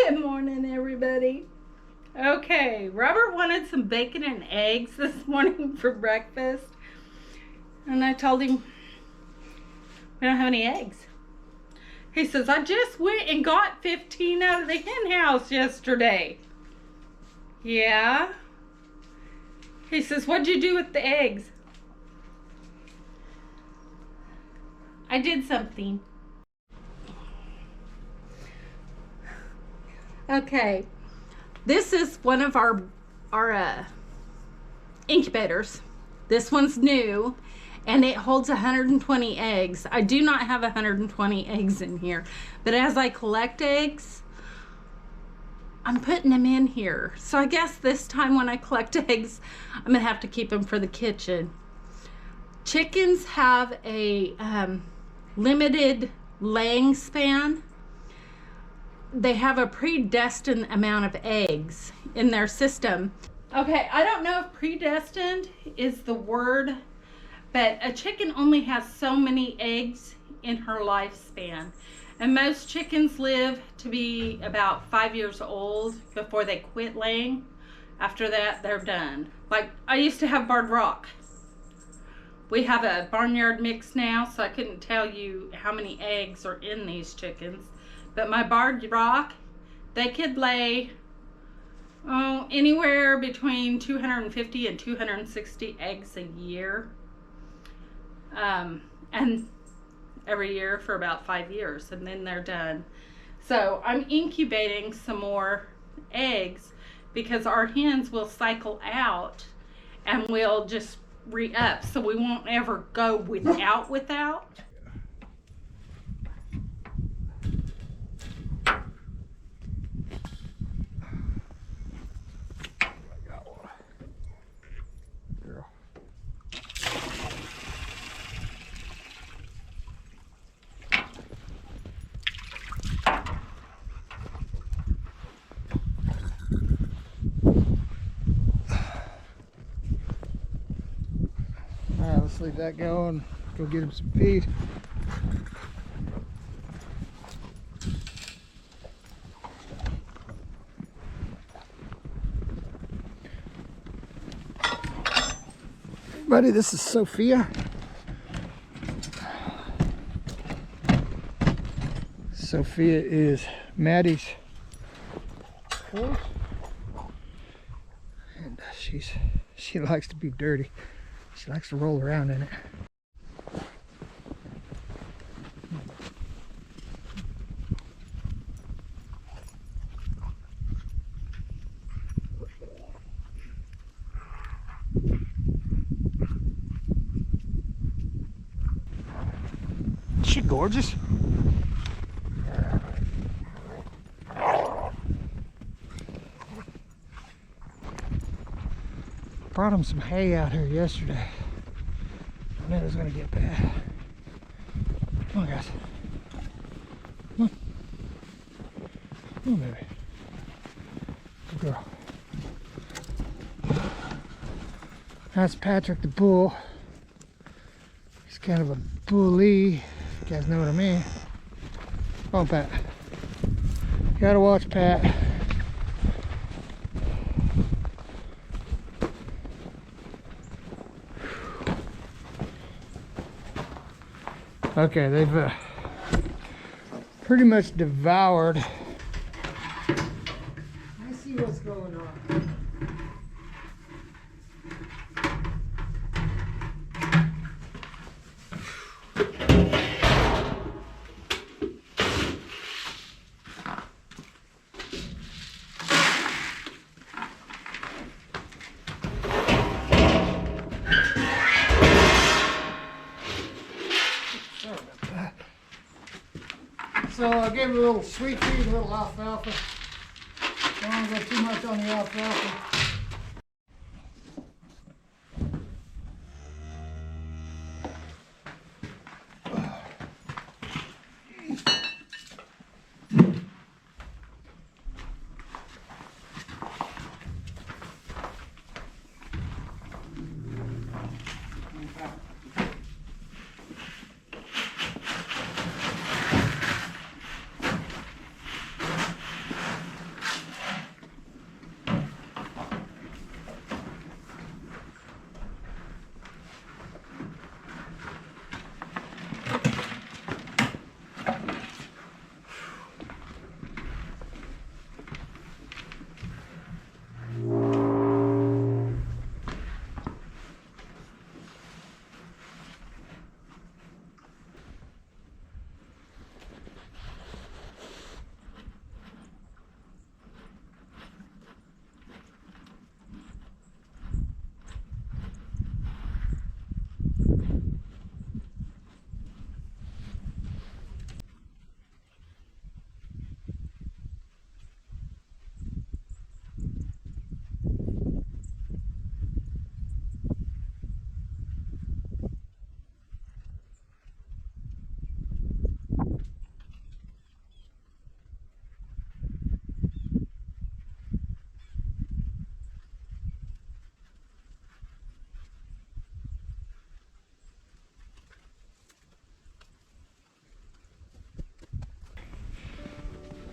Good morning, everybody. Okay, Robert wanted some bacon and eggs this morning for breakfast. And I told him we don't have any eggs. He says, I just went and got 15 out of the hen house yesterday. Yeah? He says, what'd you do with the eggs? I did something. Okay, this is one of our incubators. This one's new and it holds 120 eggs. I do not have 120 eggs in here, but as I collect eggs, I'm putting them in here. So I guess this time when I collect eggs, I'm gonna have to keep them for the kitchen. Chickens have a limited laying span. They have a predestined amount of eggs in their system. Okay, I don't know if predestined is the word, but a chicken only has so many eggs in her lifespan. And most chickens live to be about 5 years old before they quit laying. After that, they're done. Like, I used to have barred rock. We have a barnyard mix now, so I couldn't tell you how many eggs are in these chickens. But my barred rock, they could lay anywhere between 250 and 260 eggs a year. And every year for about 5 years, and then they're done. So I'm incubating some more eggs because our hens will cycle out and we'll just re-up, so we won't ever go without. Alright, let's leave that going. Go get him some feed. Buddy, this is Sophia. Sophia is Maddie's horse, and she likes to be dirty. She likes to roll around in it. Is she gorgeous? Brought him some hay out here yesterday. I knew it was gonna get bad. Come on, guys. Come on. Come on, baby. Good girl. That's Patrick the bull. He's kind of a bully. You guys know what I mean. Come on, Pat. You gotta watch Pat. Okay, they've pretty much devoured. I see what's going on. So I gave it a little sweet feed, a little alfalfa. Don't go too much on the alfalfa.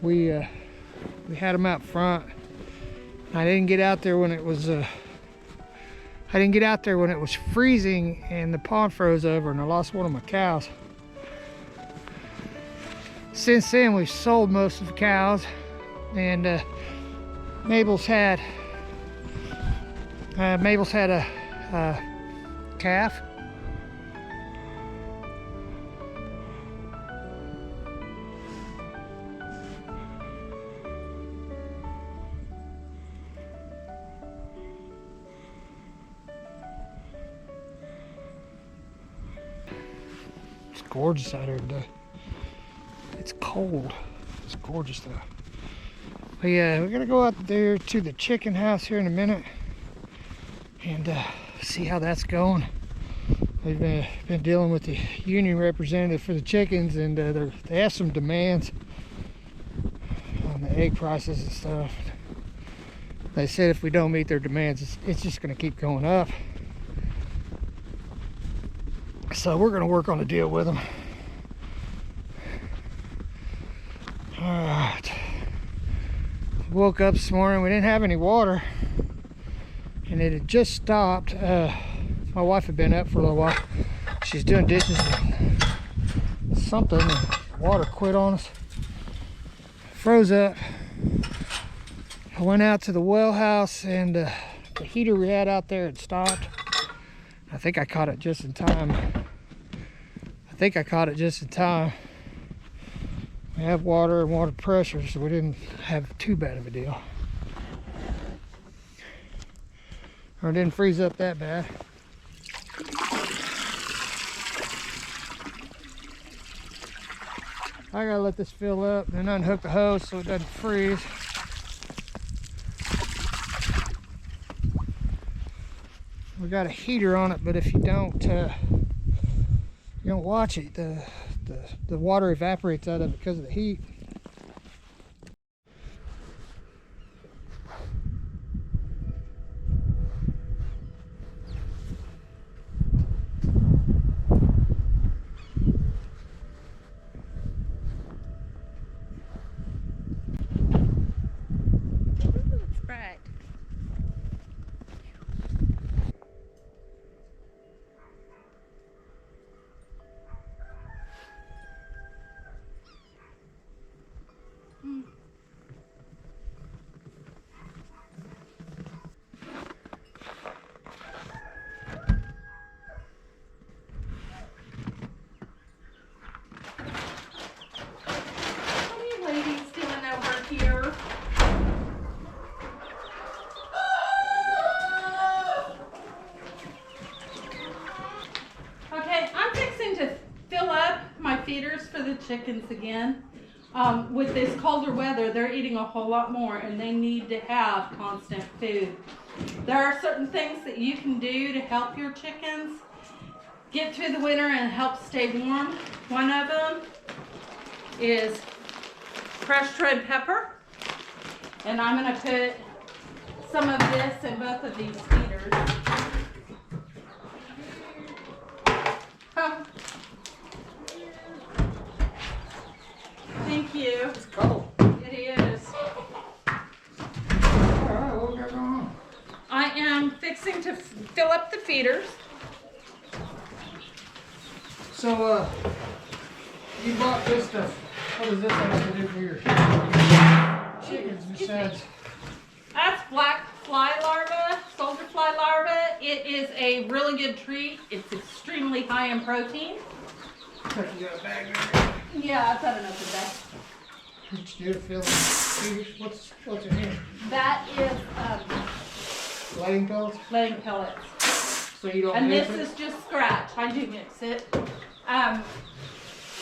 We had them out front. I didn't get out there when it was freezing and the pond froze over, and I lost one of my cows. Since then, we've sold most of the cows, and Mabel's had a calf. It's gorgeous out here today. It's cold. It's gorgeous though. But yeah, we're gonna go out there to the chicken house here in a minute and see how that's going. We've been dealing with the union representative for the chickens, and they have some demands on the egg prices and stuff. They said if we don't meet their demands, it's just gonna keep going up. So we're gonna work on a deal with them. Alright. Woke up this morning, we didn't have any water, and it had just stopped. My wife had been up for a little while. She's doing dishes and something, and water quit on us. Froze up. I went out to the well house, and the heater we had out there had stopped. I think I caught it just in time. We have water and water pressure, so we didn't have too bad of a deal. Or it didn't freeze up that bad. I gotta let this fill up, then unhook the hose so it doesn't freeze. We got a heater on it, but if you don't watch it, the water evaporates out of it because of the heat. It's bright. For the chickens again. With this colder weather, they're eating a whole lot more, and they need to have constant food. There are certain things that you can do to help your chickens get through the winter and help stay warm. One of them is crushed red pepper, and I'm going to put some of this in both of these feeders. Oh. Thank you. It's cold. It is. Alright, what we got going on? I am fixing to fill up the feeders. So, you bought this stuff. What does this have to do for your chickens besides? That's black fly larva, soldier fly larva. It is a really good treat. It's extremely high in protein. You got a bag there? Yeah, I've got an open bag. What you do to fill feeders? What's in here? That is Laying pellets? laying pellets. So you don't And mix this it? is just scratch. I do mix it.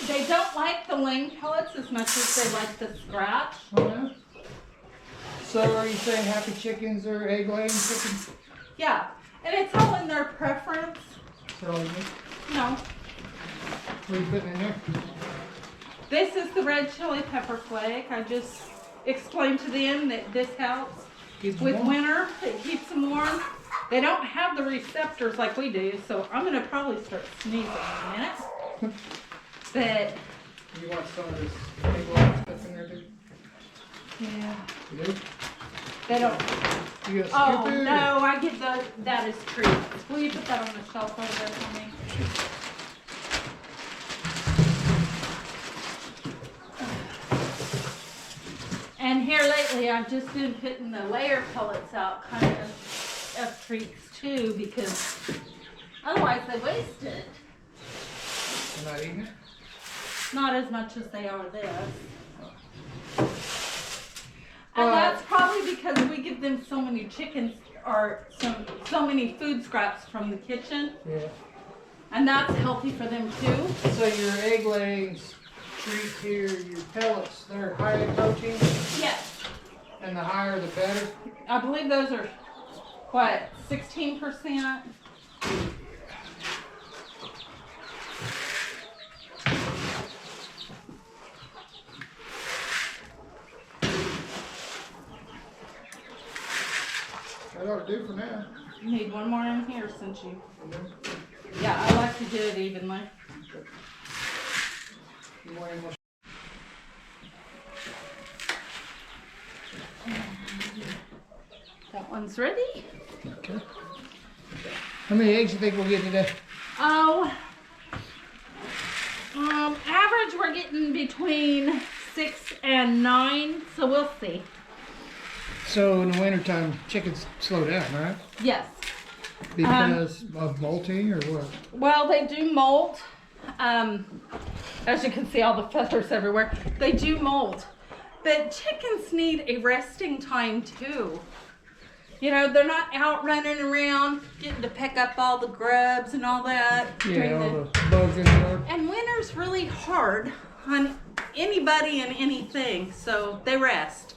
They don't like the laying pellets as much as they like the scratch. Oh, yeah? So are you saying happy chickens or egg laying chickens? Yeah, and it's all in their preference. Is that all you need? No. What are you putting in there? This is the red chili pepper flake. I just explained to them that this helps with winter. It keeps them warm. They don't have the receptors like we do, so I'm going to probably start sneezing in a minute. But you want some of this egg laying stuff in there too? Yeah. You do? They don't. You got Oh, scoop it? no, I get that as treats. Will you put that on the shelf over there for me? And here lately, I've just been putting the layer pellets out kind of treats too, because otherwise they waste it. You're not eating it? Not as much as they are this. And that's probably because we give them so many chickens or so many food scraps from the kitchen. Yeah. And that's healthy for them too. So your egg laying treats here, your pellets, they're high in protein? Yes. And the higher the better? I believe those are, what, 16%? That ought to do for now. You need one more in here since you... Yeah, I like to do it evenly. You want any more? That one's ready. Okay. How many eggs do you think we'll get today? Oh, average we're getting between 6 and 9, so we'll see. So in the wintertime, chickens slow down, right? Yes. Because of molting or what? Well, they do molt. As you can see, all the feathers everywhere. They do molt. But chickens need a resting time too. You know, they're not out running around getting to pick up all the grubs and all that. Yeah, all the bugs in the yard. And winter's really hard on anybody and anything, so they rest.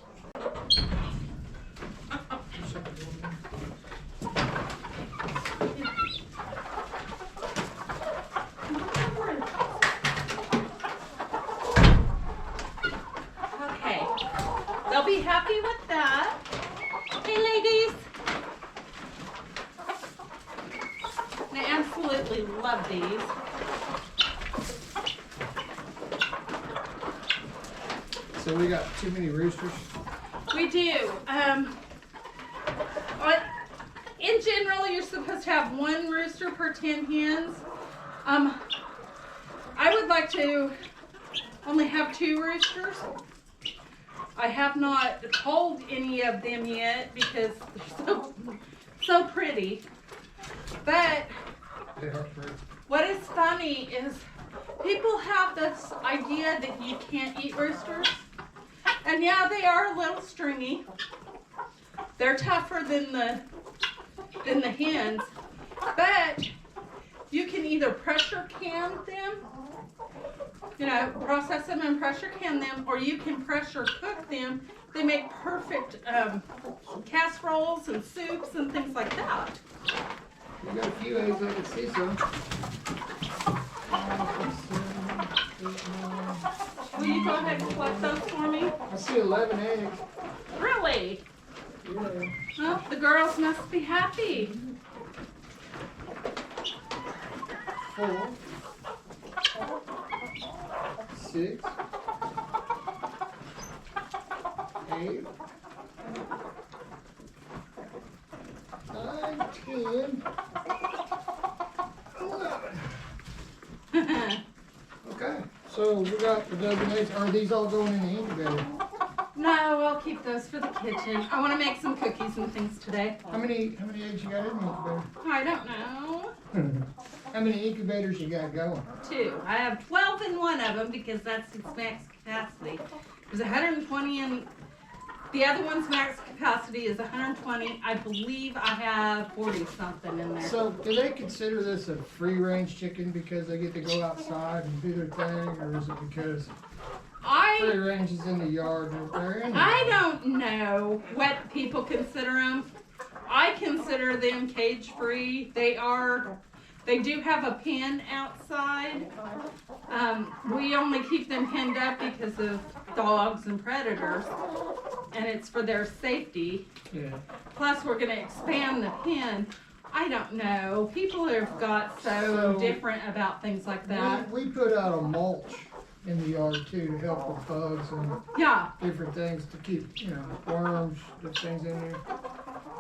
Okay, they'll be happy with that. Hey, ladies. I absolutely love these. So we got too many roosters. We do. In general, you're supposed to have 1 rooster per 10 hens. I would like to only have 2 roosters. I have not culled any of them yet because they're so pretty. But They are pretty. what is funny is people have this idea that you can't eat roosters. And yeah, they are a little stringy. They're tougher than the hens. But you can either pressure can them, you know, process them and pressure can them, or you can pressure cook them. They make perfect casseroles and soups and things like that. We got a few eggs, I can see some. Will you go ahead and collect those for me? I see 11 eggs. Really? Yeah. Well, the girls must be happy. 4, 6, 8, 9, 10, 11. Okay, so we got the dozen eggs. Are these all going in the incubator? No, I'll keep those for the kitchen. I want to make some cookies and things today. How many eggs you got in the incubator? I don't know. How many incubators you got going? 2. I have 12 in one of them because that's its max capacity. There's 120 in the other one's max capacity is 120. I believe I have 40 something in there. So do they consider this a free range chicken because they get to go outside and do their thing, or is it because free range is in the yard and they're in there? I don't know what people consider them. I consider them cage free. They do have a pen outside. We only keep them penned up because of dogs and predators, and it's for their safety. Yeah. Plus, we're going to expand the pen. I don't know. People have got so different about things like that. We put out a mulch in the yard too to help with bugs and Yeah. different things to keep, worms, different things in there.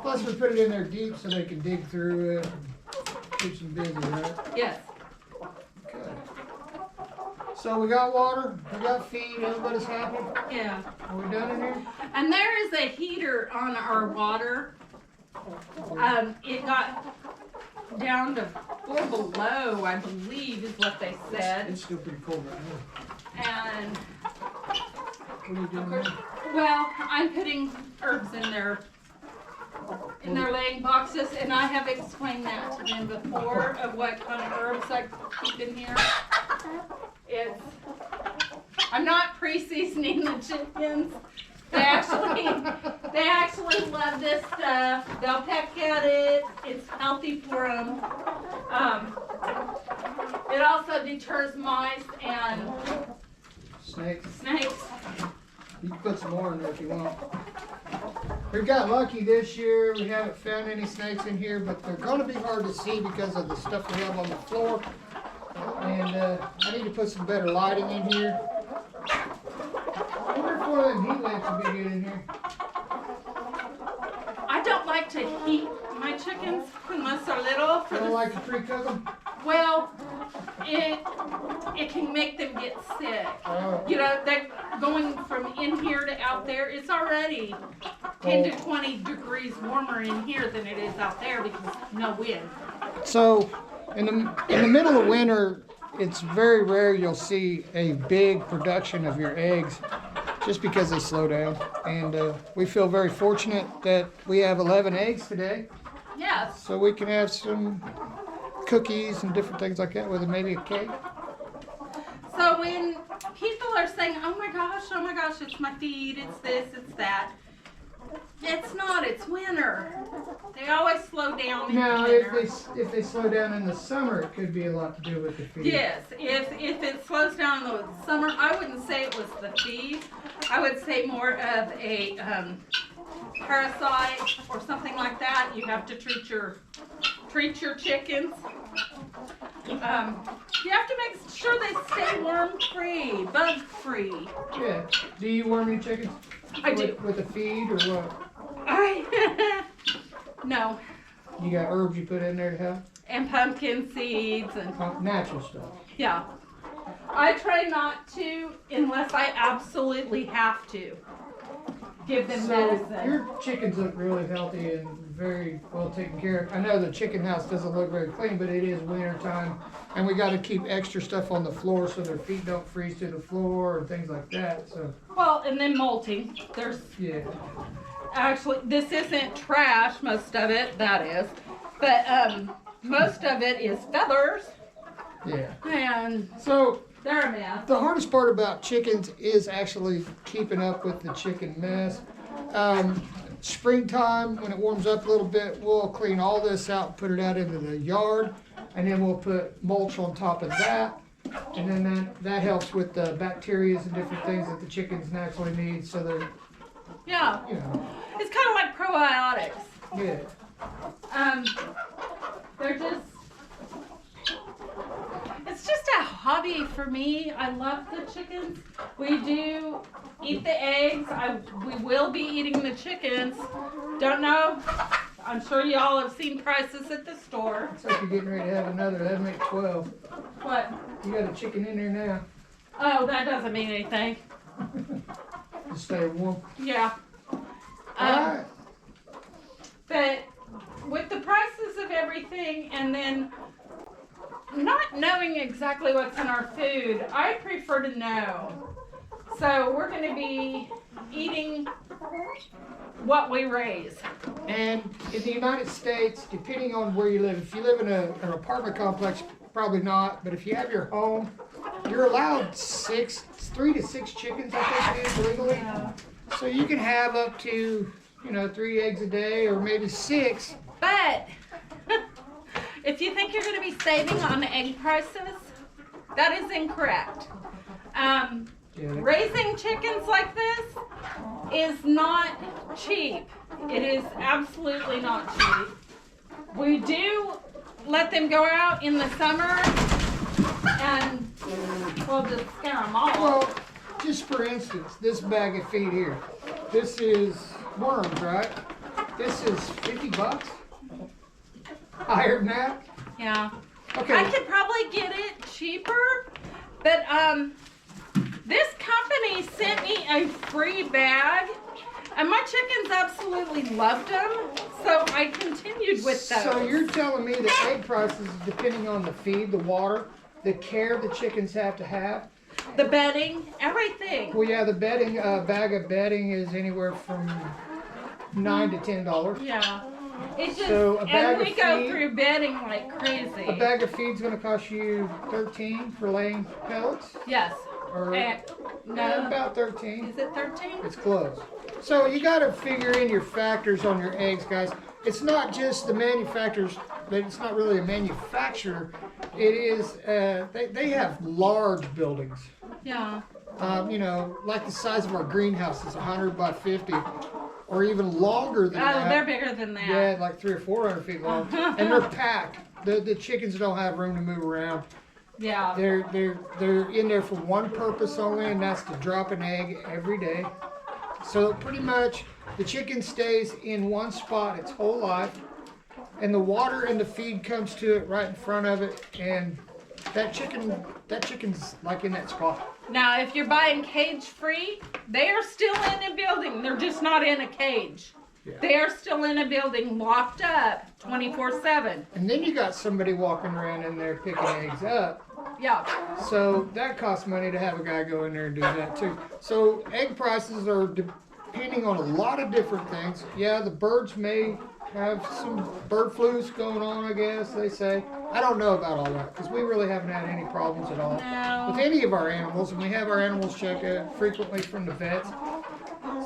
Plus we put it in there deep so they can dig through it and keeps them busy, right? Yes. Okay. So we got water, we got feed, everybody's happy. Yeah. Are we done in here? And there is a heater on our water. It got down to 4 below, I believe, is what they said. It's still pretty cold right now. And What are you doing there? well, I'm putting herbs in their laying boxes, and I have explained that to them before of what kind of herbs I keep in here. I'm not pre-seasoning the chickens. They actually love this stuff. They'll peck at it. It's healthy for them. It also deters mice and Snakes. snakes. You can put some more in there if you want. We got lucky this year. We haven't found any snakes in here, but they're going to be hard to see because of the stuff we have on the floor. And I need to put some better lighting in here. I wonder if one of them heat lamps would be good in here. I don't like to heat my chickens unless they're little. You don't like to pre-cook them? Well, it can make them get sick. Oh. You know, they're going from in here to out there. It's already 10 to 20 degrees warmer in here than it is out there because no wind. So, in the middle of winter, it's very rare you'll see a big production of your eggs just because they slow down. And we feel very fortunate that we have 11 eggs today. Yes. So we can have some cookies and different things like that with it, maybe a cake. So when people are saying, oh my gosh, it's my feed, it's this, it's that. It's not, it's winter. They always slow down in Now, winter. if they slow down in the summer, it could be a lot to do with the feed. Yes, if it slows down in the summer, I wouldn't say it was the feed. I would say more of a parasite or something like that. You have to treat your chickens. You have to make sure they stay worm-free, bug-free. Yeah. Do you worm your chickens? I do. With the feed or what? No. You got herbs you put in there to help? And pumpkin seeds and Natural stuff. yeah. I try not to unless I absolutely have to give them medicine. Your chickens look really healthy and very well taken care of. I know the chicken house doesn't look very clean, but it is winter time, and we got to keep extra stuff on the floor so their feet don't freeze to the floor and things like that. So Well, and then molting. There's yeah. actually this isn't trash. Most of it, that is, but most of it is feathers, Yeah. and So they're a mess. the hardest part about chickens is actually keeping up with the chicken mess. Springtime, when it warms up a little bit, we'll clean all this out, put it out into the yard, and then we'll put mulch on top of that. And then that helps with the bacteria and different things that the chickens naturally need, so they're, Yeah, it's kind of like probiotics. yeah. They're just. It's just a hobby for me. I love the chickens. We do eat the eggs. We will be eating the chickens. Don't know. I'm sure y'all have seen prices at the store. Looks like you're getting ready to have another. That'd make 12. What? You got a chicken in there now. Oh, that doesn't mean anything. Just stay warm. Yeah. Alright. But with the prices of everything and then not knowing exactly what's in our food, I prefer to know. So we're going to be eating what we raise. And in the United States, depending on where you live, if you live in an apartment complex, probably not. But if you have your home, you're allowed 3 to 6 chickens, I think it is legally. So you can have up to, 3 eggs a day or maybe 6. But if you think you're going to be saving on egg prices, that is incorrect. Raising chickens like this is not cheap. It is absolutely not cheap. We do let them go out in the summer and we'll just scare them all. Well, just for instance, this bag of feed here. This is worms, right? This is $50. Higher than that? Yeah. Okay. I could probably get it cheaper, but this company sent me a free bag, and my chickens absolutely loved them, so I continued with those. So you're telling me that egg prices, depending on the feed, the water, the care the chickens have to have? The bedding, everything. Well, yeah, the bedding, bag of bedding is anywhere from $9 to $10. Yeah. It's just, So a bag and we of go feed- through bedding like crazy. A bag of feed's going to cost you $13 for laying pellets, Yes. or No. about 13. Is it 13? It's close. So you got to figure in your factors on your eggs, guys. It's not just the manufacturers, but it's not really a manufacturer. It is, they have large buildings. Yeah. You know, like the size of our greenhouse is 100 by 50, or even longer than that. Oh, they're bigger than that. Yeah, like 300 or 400 feet long, and they're packed. The chickens don't have room to move around. Yeah. They're in there for one purpose only, and that's to drop an egg every day. So pretty much the chicken stays in one spot its whole life, and the water and the feed comes to it right in front of it, and that chicken's like in that spot. Now, if you're buying cage free, they are still in a building. They're just not in a cage. Yeah. They are still in a building, locked up 24/7. And then you got somebody walking around in there picking eggs up. Yeah. So that costs money to have a guy go in there and do that too. So egg prices are depending on a lot of different things. Yeah, the birds may have some bird flus going on, I guess they say. I don't know about all that because we really haven't had any problems at all No. with any of our animals, and we have our animals checked frequently from the vets.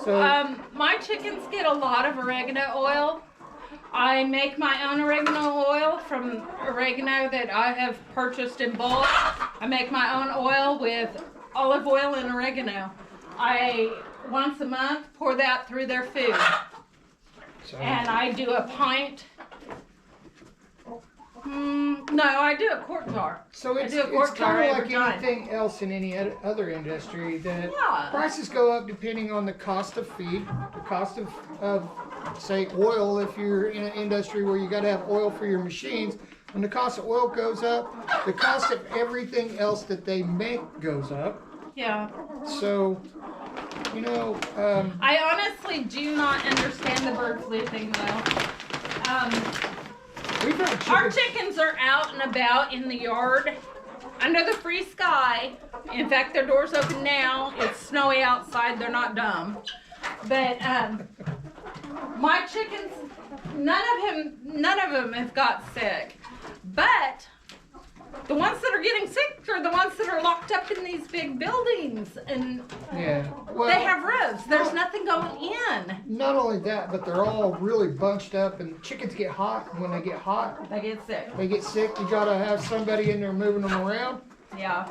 So My chickens get a lot of oregano oil. I make my own oregano oil from oregano that I have purchased in bulk. I make my own oil with olive oil and oregano. I, once a month, pour that through their food. And I do a pint. No, I do a quart jar. So it's I do a quart jar kind of every like time. anything else in any other industry that Yeah. prices go up depending on the cost of feed, the cost of say oil if you're in an industry where you got to have oil for your machines. When the cost of oil goes up, the cost of everything else that they make goes up. Yeah. So, you know, I honestly do not understand the bird flu thing though. we've had Our chickens. chickens are out and about in the yard under the free sky. In fact, their door's open now. It's snowy outside. They're not dumb. But my chickens, none of them have got sick. But the ones that are getting sick are the ones that are locked up in these big buildings, and Yeah. Well, they have roofs. There's nothing going in. not only that, but they're all really bunched up, and chickens get hot. And when they get hot, They get sick. they get sick. You gotta have somebody in there moving them around. Yeah.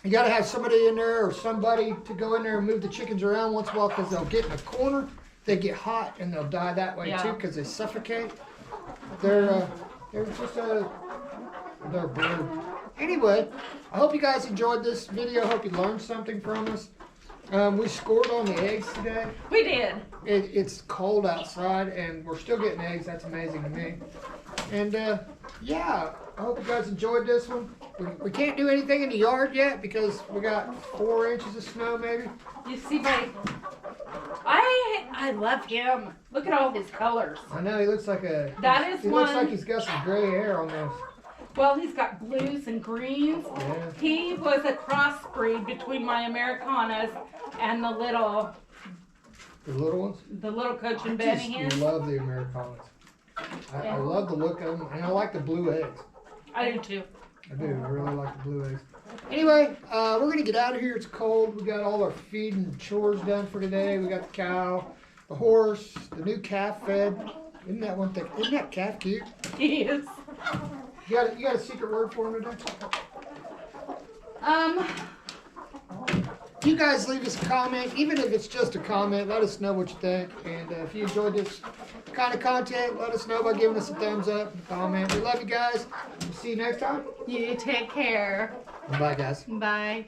You gotta have somebody in there or somebody to go in there and move the chickens around once in a while because they'll get in a corner. They get hot and they'll die that way Yeah. too because they suffocate. They're just they're a bird. Anyway, I hope you guys enjoyed this video. I hope you learned something from us. We scored on the eggs today. We did. It's cold outside and we're still getting eggs. That's amazing to me. And yeah, I hope you guys enjoyed this one. We can't do anything in the yard yet because we got 4 inches of snow maybe. You see, babe, I love him. Look at all his colors. I know he looks like That is he looks one- like he's got some gray hair on those. Well, he's got blues and greens. Yeah. He was a crossbreed between my Americanas and the little The little ones. Coach and I Benny just hens. love the Americanas. I love the look of them, and I like the blue eggs. I do too. I do. I really like the blue eggs. Anyway, we're going to get out of here. It's cold. We got all our feed and chores done for today. We got the cow, the horse, the new calf fed. Isn't that one thing? Isn't that calf cute? He is. You got a secret word for him today? you guys leave us a comment, even if it's just a comment. Let us know what you think. And if you enjoyed this kind of content, let us know by giving us a thumbs up and a comment. We love you guys. We'll see you next time. You take care. Bye, guys. Bye.